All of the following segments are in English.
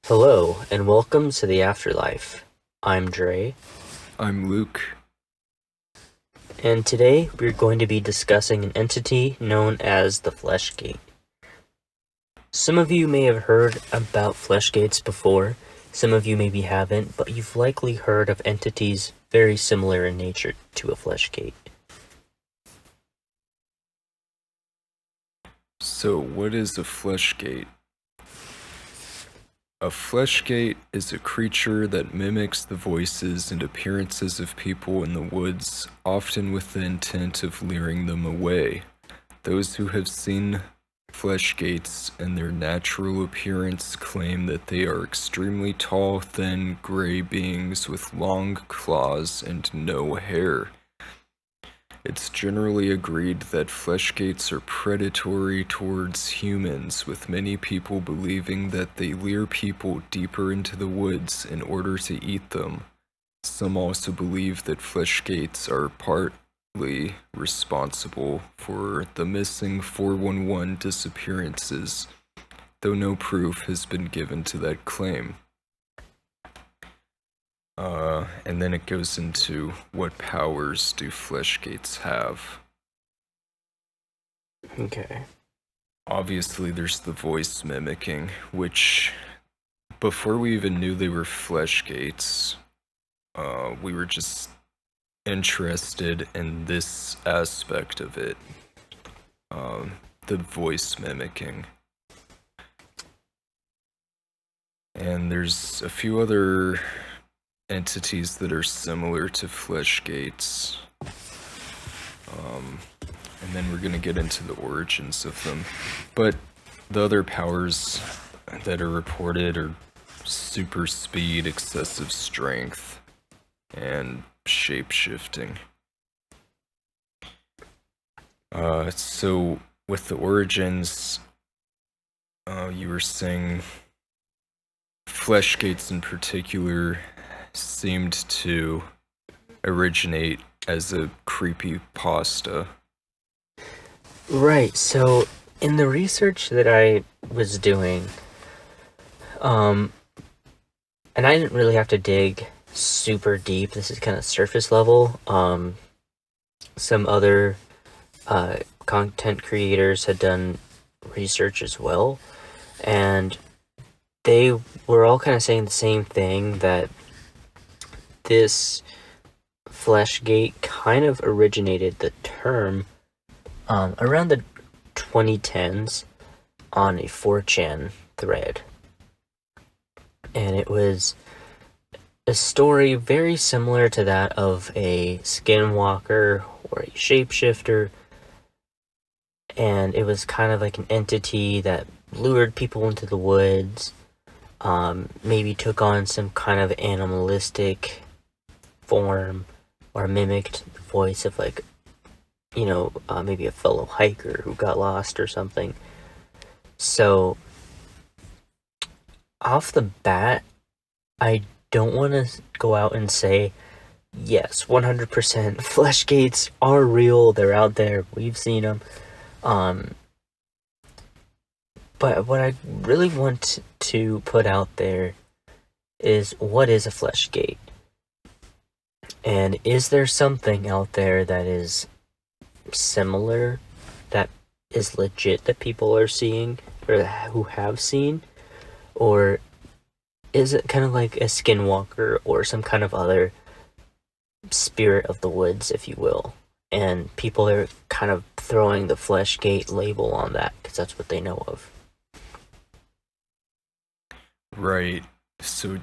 Hello, and welcome to the Afterlife. I'm Dre, I'm Luke. and today we're going to be discussing an entity known as the Fleshgait. Some of you may have heard about Fleshgaits before, some of you maybe haven't, but you've likely heard of entities very similar in nature to a Fleshgait. So, what is a Fleshgait? A Fleshgait is a creature that mimics the voices and appearances of people in the woods, often with the intent of luring them away. Those who have seen Fleshgaits and their natural appearance claim that they are extremely tall, thin, gray beings with long claws and no hair. It's generally agreed that Fleshgaits are predatory towards humans, with many people believing that they lure people deeper into the woods in order to eat them. Some also believe that Fleshgaits are partly responsible for the missing 411 disappearances, though no proof has been given to that claim. And then it goes into what powers do Fleshgaits have. Okay. Obviously, there's the voice mimicking, which, before we even knew they were Fleshgaits, we were just interested in this aspect of it. The voice mimicking. And there's a few other entities that are similar to Fleshgaits. And then we're going to get into the origins of them. But the other powers that are reported are super speed, excessive strength, and shape-shifting. So with the origins, you were saying Fleshgaits in particular seemed to originate as a creepy pasta. Right, so in the research that I was doing, and I didn't really have to dig super deep, this is kind of surface level. Some other content creators had done research as well, and they were all kind of saying the same thing, that this Fleshgate kind of originated the term around the 2010s on a 4chan thread. And it was a story very similar to that of a skinwalker or a shapeshifter. And it was kind of like an entity that lured people into the woods, maybe took on some kind of animalistic form, or mimicked the voice of, like, maybe a fellow hiker who got lost or something. So, off the bat, I don't want to go out and say, yes, 100% Fleshgates are real, they're out there, we've seen them. But what I really want to put out there is, what is a Fleshgate? And is there something out there that is similar, that is legit, that people are seeing, or who have seen? Or is it kind of like a skinwalker or some kind of other spirit of the woods, if you will? And people are kind of throwing the Fleshgate label on that because that's what they know of. Right. So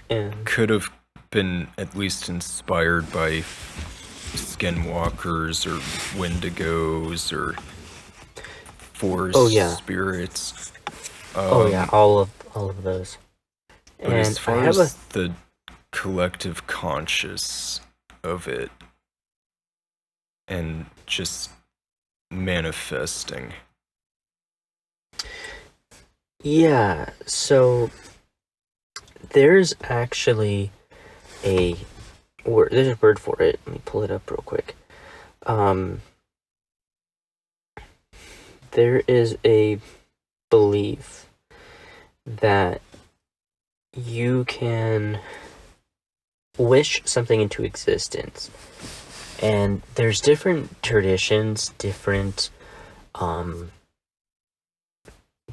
And could have been at least inspired by skinwalkers or wendigos or forest spirits. oh yeah, all of those. But as And I far have a as the collective conscious of it and just manifesting. yeah, so there's actually a word, there's a word for it. Let me pull it up real quick. There is a belief that you can wish something into existence. And there's different traditions, different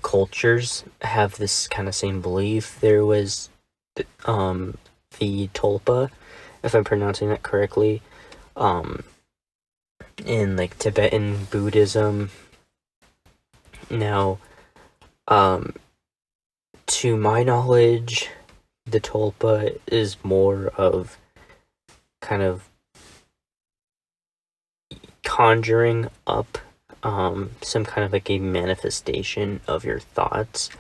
cultures have this kind of same belief. There was the Tulpa, if I'm pronouncing that correctly, in like Tibetan Buddhism. Now, to my knowledge, the Tulpa is more of kind of conjuring up some kind of like a manifestation of your thoughts.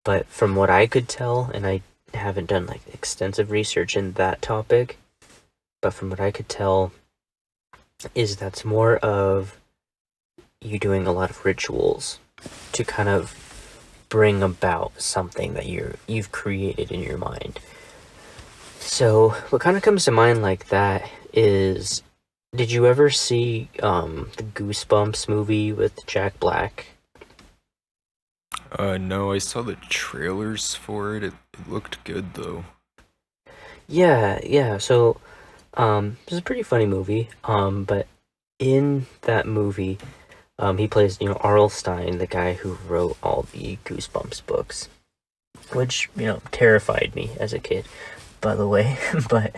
But from what I could tell, and I haven't done like extensive research in that topic, but from what I could tell, is that's more of you doing a lot of rituals to kind of bring about something that you've created in your mind. So what kind of comes to mind like that is, did you ever see the Goosebumps movie with Jack Black? No, I saw the trailers for it. It looked good though. Yeah. So it's a pretty funny movie. But in that movie, he plays, R.L. Stine, the guy who wrote all the Goosebumps books, which, terrified me as a kid, by the way. But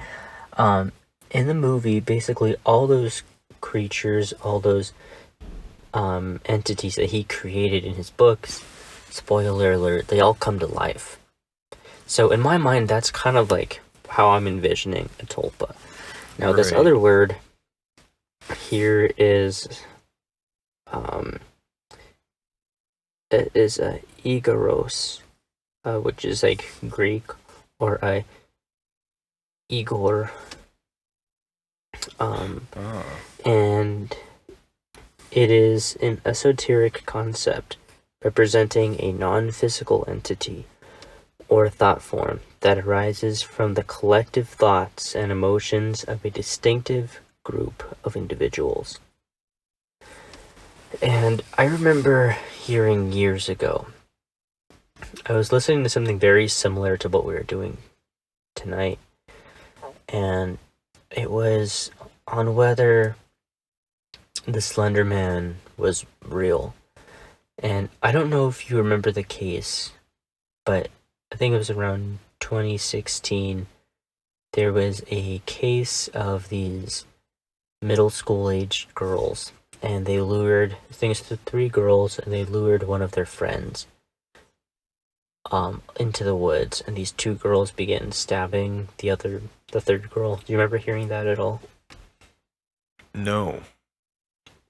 in the movie, basically all those creatures, all those entities that he created in his books, spoiler alert, they all come to life. So in my mind, that's kind of like how I'm envisioning a tulpa. Now, this Right. other word here is it is Igoros, which is like Greek, or Igor, and it is an esoteric concept representing a non-physical entity or thought form that arises from the collective thoughts and emotions of a distinctive group of individuals. And I remember hearing years ago, I was listening to something very similar to what we were doing tonight, and it was on whether the Slender Man was real. And I don't know if you remember the case, but I think it was around 2016. There was a case of these middle school aged girls, and they lured, I think it's the 3 girls, and they lured one of their friends into the woods, and these 2 girls began stabbing the third girl. Do you remember hearing that at all? No.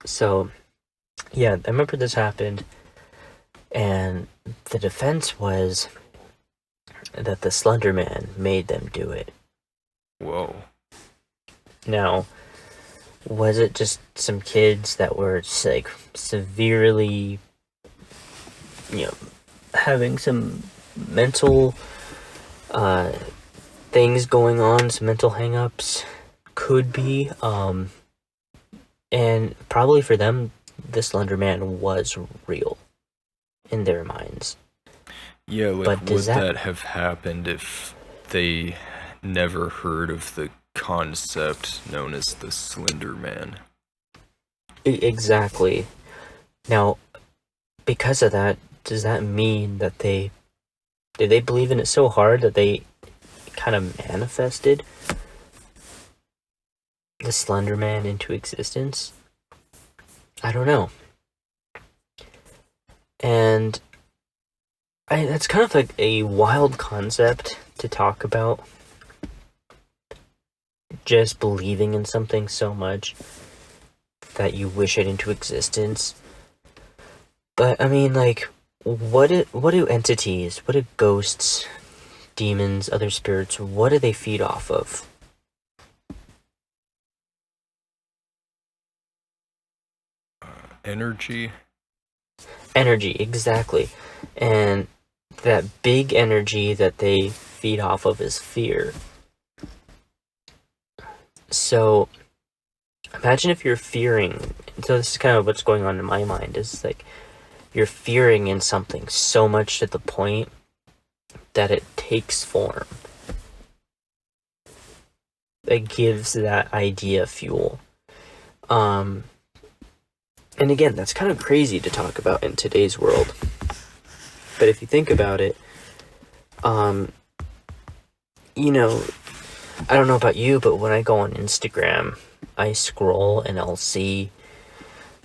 So, yeah, I remember this happened, and the defense was that the Slender Man made them do it. Whoa. Now, was it just some kids that were just, like, severely, having some mental things going on, some mental hang-ups? Could be. And probably for them, the Slender Man was real in their minds. Yeah, like, But would does that have happened if they never heard of the concept known as the Slender Man? Exactly. Now, because of that, does that mean that did they believe in it so hard that they kind of manifested the Slender Man into existence? I don't know. And that's kind of like a wild concept to talk about. Just believing in something so much that you wish it into existence. But I mean, like, what do entities, what do ghosts, demons, other spirits, what do they feed off of? Energy? Energy, exactly. And that big energy that they feed off of is fear. So imagine if you're fearing, so this is kind of what's going on in my mind, is like you're fearing in something so much to the point that it takes form that gives that idea fuel. And again, that's kind of crazy to talk about in today's world. But if you think about it, you know, I don't know about you, but when I go on Instagram, I scroll and I'll see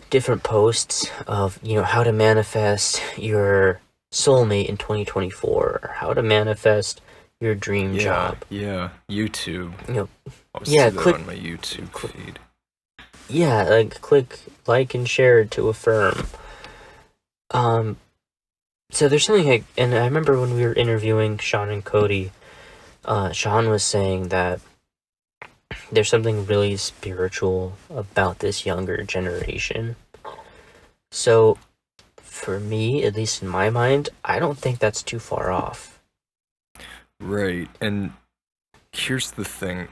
different posts of, how to manifest your soulmate in 2024, or how to manifest your dream job. Yeah, YouTube. I'll see yeah, that on my YouTube feed. Yeah, like click like and share to affirm. So there's something and I remember when we were interviewing Sean and Cody, Sean was saying that there's something really spiritual about this younger generation. So for me, at least in my mind, I don't think that's too far off. Right, and here's the thing.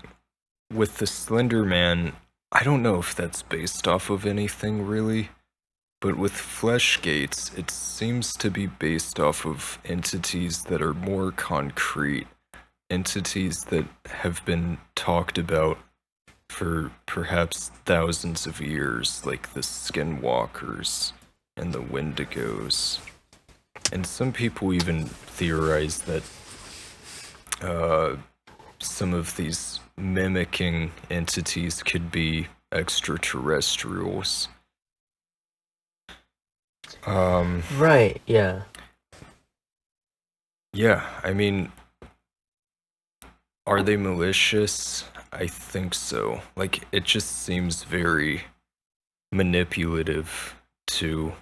With the Slender Man, I don't know if that's based off of anything really, but with Fleshgaits, it seems to be based off of entities that are more concrete, entities that have been talked about for perhaps thousands of years, like the skinwalkers and the wendigos. And some people even theorize that some of these mimicking entities could be extraterrestrials. Right, yeah. Yeah, I mean, are they malicious? I think so. Like, it just seems very manipulative to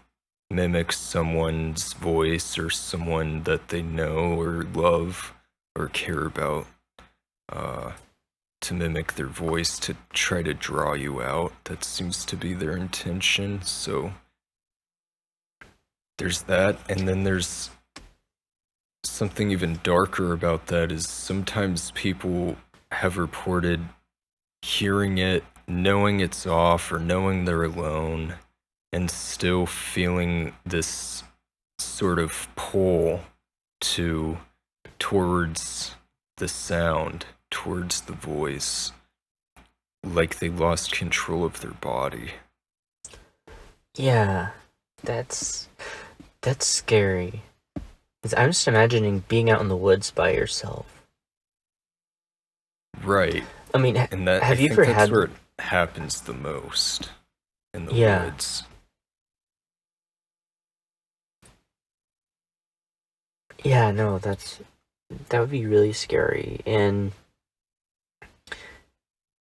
mimic someone's voice or someone that they know or love or care about, to mimic their voice to try to draw you out. That seems to be their intention. So there's that, and then there's something even darker about that is sometimes people have reported hearing it, knowing it's off or knowing they're alone, and still feeling this sort of pull towards the sound, towards the voice, like they lost control of their body. Yeah, that's scary. 'Cause I'm just imagining being out in the woods by yourself. Right. I mean, And that, have I you think ever that's had... where it happens the most, in the Yeah. woods. Yeah, no, that would be really scary. And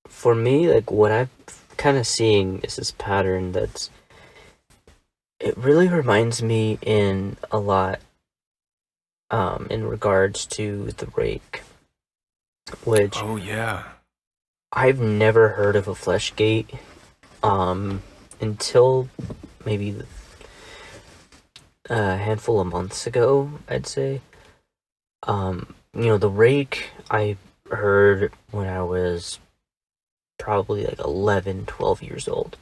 for me, like, what I'm kind of seeing is this pattern it really reminds me in a lot, in regards to the rake, which Oh, yeah. I've never heard of a Fleshgait, until maybe a handful of months ago, I'd say. The rake I heard when I was probably like 11, 12 years old.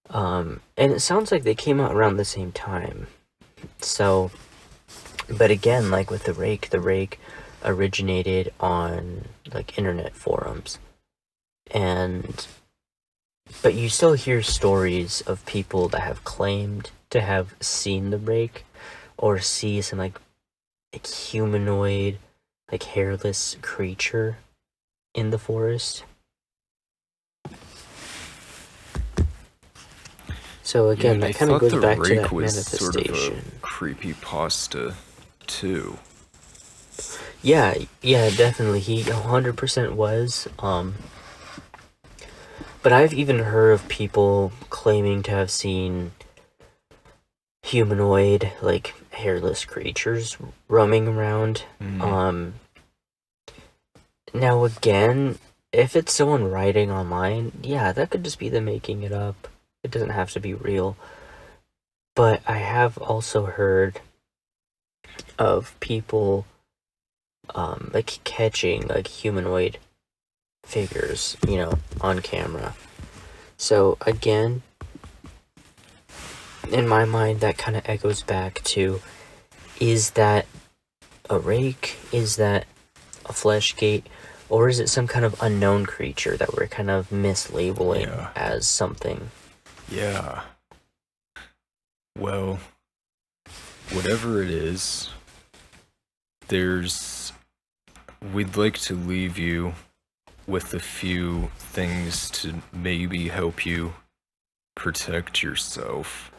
And it sounds like they came out around the same time. So, but again, like with the rake originated on like internet forums. But you still hear stories of people that have claimed to have seen the rake or see some like humanoid, like hairless creature in the forest. So again, that kind of goes back to that manifestation. Sort of a creepypasta too. Yeah, definitely. He 100% was. But I've even heard of people claiming to have seen humanoid, like hairless creatures roaming around. Now again, if it's someone writing online, yeah, that could just be them making it up. It doesn't have to be real. But I have also heard of people like catching like humanoid figures, on camera. So again, in my mind, that kind of echoes back to, is that a rake? Is that a Fleshgait? Or is it some kind of unknown creature that we're kind of mislabeling as something? Yeah. Well, whatever it is, we'd like to leave you with a few things to maybe help you protect yourself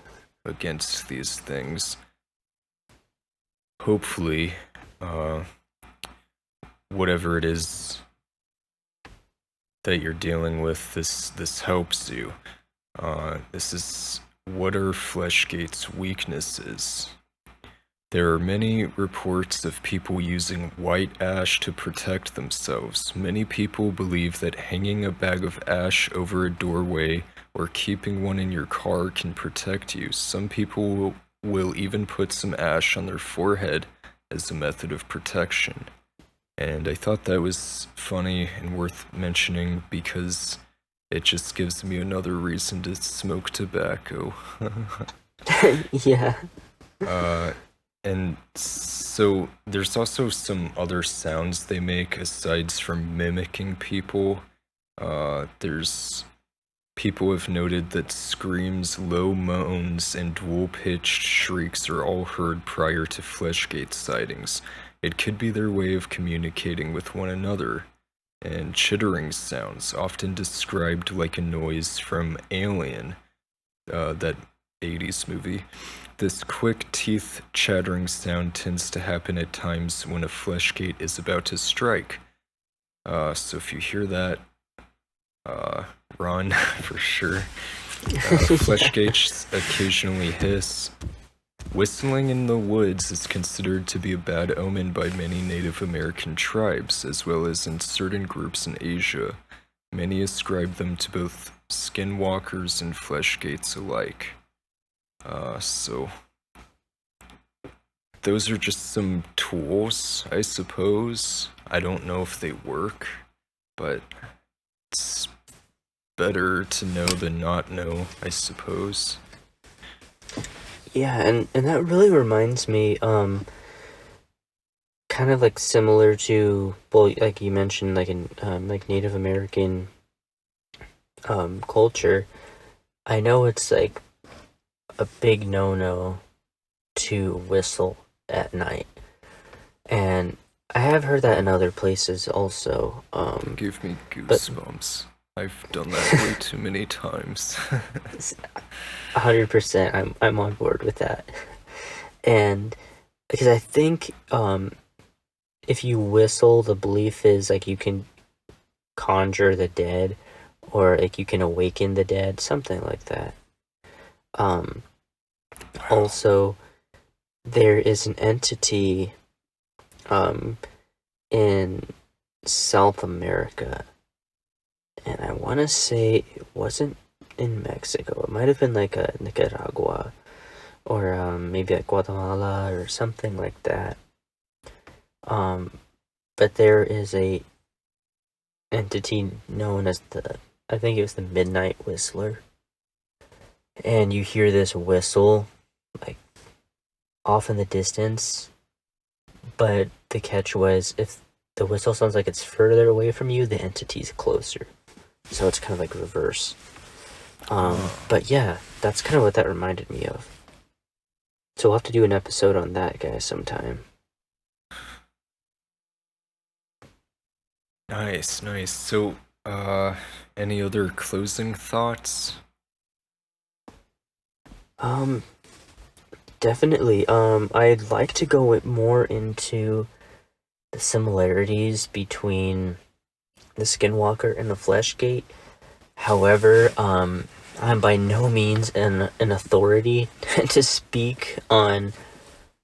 against these things. Hopefully, whatever it is that you're dealing with, this helps you. This is what are Fleshgait's weaknesses. There are many reports of people using white ash to protect themselves. Many people believe that hanging a bag of ash over a doorway or keeping one in your car can protect you. Some people will even put some ash on their forehead as a method of protection. And I thought that was funny and worth mentioning because it just gives me another reason to smoke tobacco. Yeah. And so there's also some other sounds they make aside from mimicking people. There's people have noted that screams, low moans, and dual-pitched shrieks are all heard prior to Fleshgait sightings. It could be their way of communicating with one another. And chittering sounds, often described like a noise from Alien, that 80s movie. This quick teeth chattering sound tends to happen at times when a Fleshgait is about to strike. So if you hear that, run for sure. Fleshgaits occasionally hiss. Whistling in the woods is considered to be a bad omen by many Native American tribes, as well as in certain groups in Asia. Many ascribe them to both skinwalkers and Fleshgaits alike. So those are just some tools, I suppose. I don't know if they work, but it's better to know than not know, I suppose. Yeah, and that really reminds me, kind of like similar to, well, like you mentioned, like in like Native American culture. I know it's like a big no-no to whistle at night, and I have heard that in other places also. Give me goosebumps. I've done that way too many times. 100%, I'm on board with that. And because I think if you whistle, the belief is like you can conjure the dead, or like you can awaken the dead, something like that. Also, there is an entity in South America, and I want to say it wasn't in Mexico. It might have been like a Nicaragua, or maybe like Guatemala or something like that. But there is a entity known as I think it was the Midnight Whistler, and you hear this whistle like off in the distance, but the catch was if the whistle sounds like it's further away from you, the entity's closer. So it's kind of like reverse. But yeah, that's kind of what that reminded me of. So we'll have to do an episode on that, guys, sometime. Nice. So, any other closing thoughts? Definitely. I'd like to go more into the similarities between the Skinwalker and the Fleshgait. However, I'm by no means an authority to speak on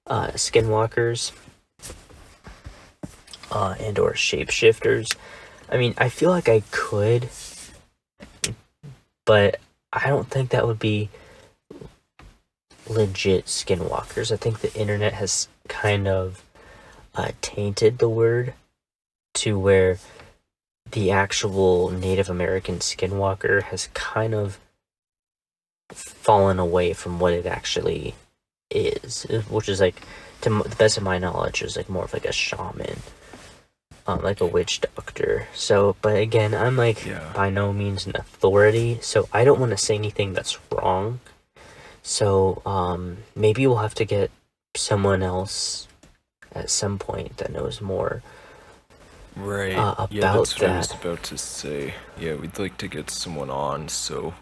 Skinwalkers and or shapeshifters. I mean, I feel like I could, but I don't think that would be legit Skinwalkers. I think the internet has kind of tainted the word to where the actual Native American Skinwalker has kind of fallen away from what it actually is, which is like the best of my knowledge, is like more of like a shaman, like a witch doctor. So, but again, I'm like by no means an authority, so I don't want to say anything that's wrong. So, maybe we'll have to get someone else at some point that knows more. Right. About Yeah, that's what I was that. about to say. Yeah, we'd like to get someone on, so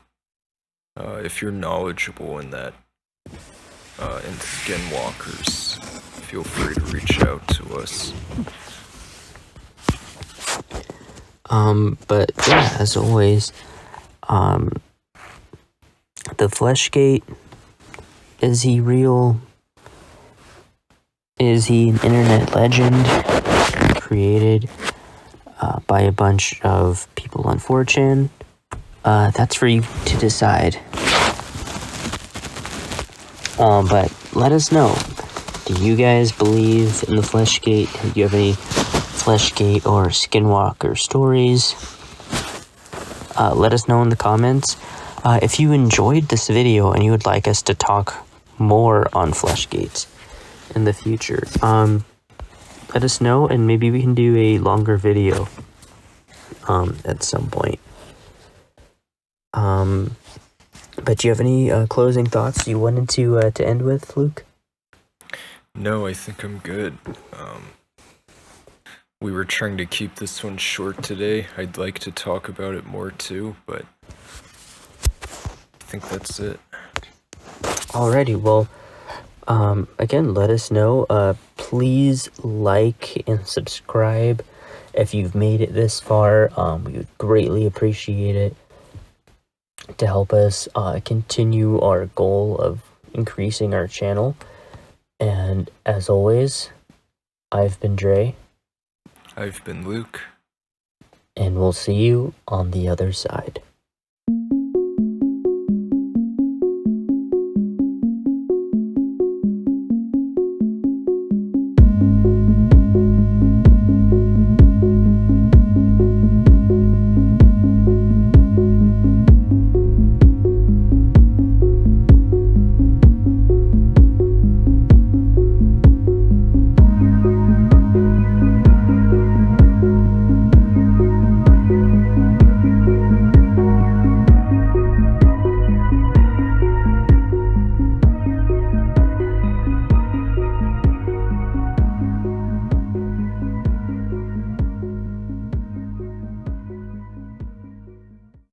if you're knowledgeable in that, in skinwalkers, feel free to reach out to us. But yeah, as always, the Fleshgait, is he real? Is he an internet legend created by a bunch of people on 4chan? That's for you to decide. But let us know. Do you guys believe in the Fleshgait? Do you have any Fleshgait or skinwalker stories? Let us know in the comments. If you enjoyed this video and you would like us to talk more on Fleshgaits in the future, let us know, and maybe we can do a longer video at some point. But do you have any closing thoughts you wanted to end with, Luke? No, I think I'm good. We were trying to keep this one short today. I'd like to talk about it more too, but I think that's it. Alrighty, well, again, let us know. Please like and subscribe if you've made it this far. We would greatly appreciate it to help us continue our goal of increasing our channel. And as always, I've been Dre. I've been Luke. And we'll see you on the other side.